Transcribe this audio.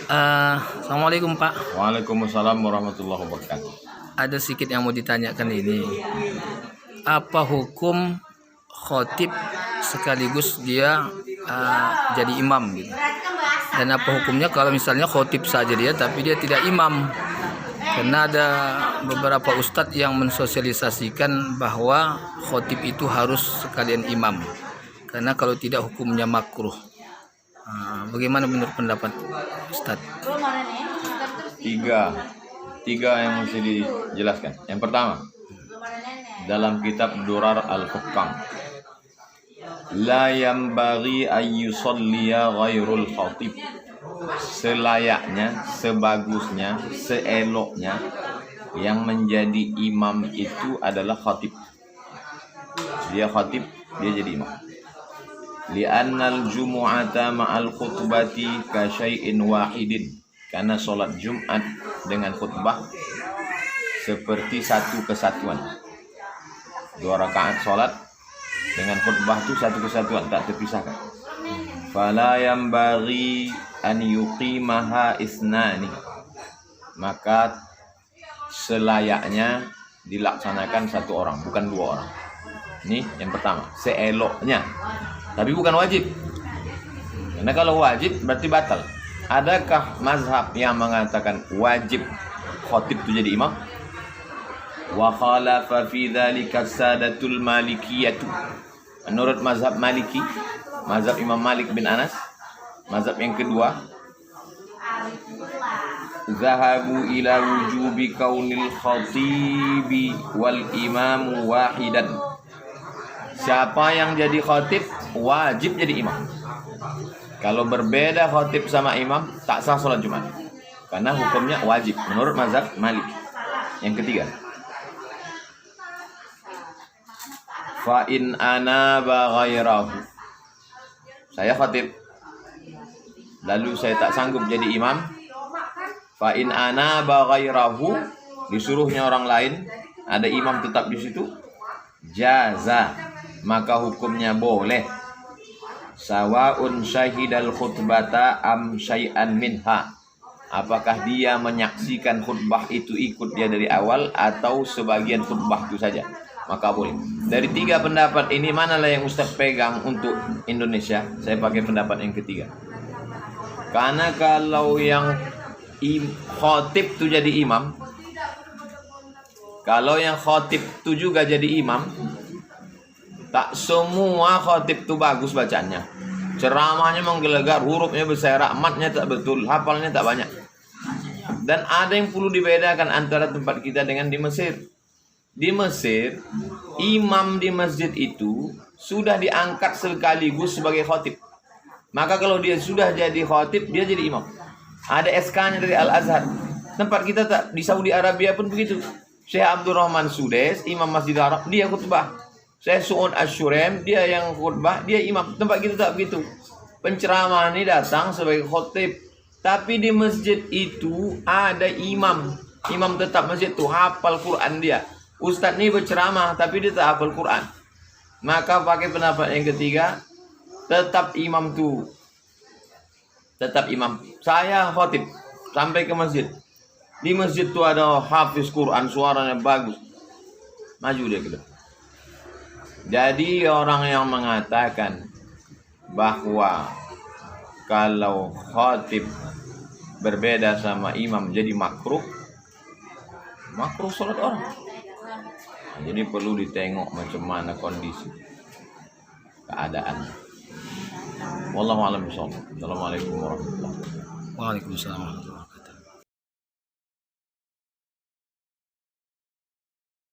Assalamualaikum Pak. Waalaikumsalam warahmatullahi wabarakatuh. Ada sedikit yang mau ditanyakan ini. Apa hukum khotib sekaligus dia jadi imam gitu? Dan apa hukumnya kalau misalnya khotib saja dia tapi dia tidak imam? Karena ada beberapa ustadz yang mensosialisasikan bahwa khotib itu harus sekalian imam. Karena kalau tidak hukumnya makruh. Bagaimana menurut pendapat Ustadz? Tiga yang mesti dijelaskan. Yang pertama, dalam kitab Durar Al-Hukam, la yambaghi ayyusalliya ghairul khatib. Selayaknya, sebagusnya, seeloknya yang menjadi imam itu adalah khatib. Dia khatib, dia jadi imam. Li'annal jumu'ata ma'al khutbati ka syai'in wahidin. Karena sholat Jumat dengan khutbah seperti satu kesatuan. 2 rakaat sholat dengan khutbah itu satu kesatuan, tak terpisahkan. Fala yambaghi an yuqimaha isnani. Maka selayaknya dilaksanakan 1 orang, bukan 2 orang. Ini yang pertama, seeloknya. Tapi bukan wajib. Karena kalau wajib berarti batal. Adakah mazhab yang mengatakan wajib khotib itu jadi imam? Wa khalafa fi dzalika sadatul malikiyah. Menurut mazhab Maliki, mazhab Imam Malik bin Anas, mazhab yang kedua, zahabu ila wujubi kaunil khatibi wal imamu wahidan. Siapa yang jadi khatib wajib jadi imam. Kalau berbeda khatib sama imam tak sah sholat Jumat. Karena hukumnya wajib menurut mazhab Malik. Yang ketiga, fa in anaba ghairahu. Saya khatib, lalu saya tak sanggup jadi imam. Fa in anaba ghairahu, disuruhnya orang lain, ada imam tetap di situ, jaza, maka hukumnya boleh. Sawaun syahidal khutbata am syai'an minha. Apakah dia menyaksikan khutbah itu ikut dia dari awal atau sebagian khutbah itu saja, maka boleh. Dari 3 pendapat ini manalah yang Ustaz pegang untuk Indonesia? Saya pakai pendapat yang ketiga. Karena kalau yang khotib itu jadi imam, kalau yang khotib itu juga jadi imam, tak semua khotib itu bagus bacanya. Ceramahnya menggelegar, hurufnya berserak, matnya tak betul, hafalnya tak banyak. Dan ada yang perlu dibedakan antara tempat kita dengan di Mesir. Di Mesir, imam di masjid itu sudah diangkat sekaligus sebagai khotib. Maka kalau dia sudah jadi khotib, dia jadi imam. Ada SK-nya dari Al-Azhar. Tempat kita tak, di Saudi Arabia pun begitu. Syekh Abdurrahman Sudes, imam Masjid Arab, dia khutbah. Syekh Su'ud Asyurem, dia yang khutbah, dia imam. Tempat kita tak begitu. Penceramah ini datang sebagai khotib. Tapi di masjid itu ada imam. Imam tetap masjid itu hafal Quran dia. Ustadz ini berceramah tapi dia tak hafal Quran. Maka pakai pendapat yang ketiga, tetap imam tuh. Tetap imam. Saya khotib sampai ke masjid. Di masjid itu ada hafiz Quran, suaranya bagus. Maju dia ke depan. Jadi orang yang mengatakan bahwa kalau khotib berbeda sama imam jadi makruh sholat orang. Jadi perlu ditengok macam mana kondisi keadaan. Wallahu a'lam bishawab. Assalamualaikum warahmatullahi wabarakatuh. Waalaikumsalam.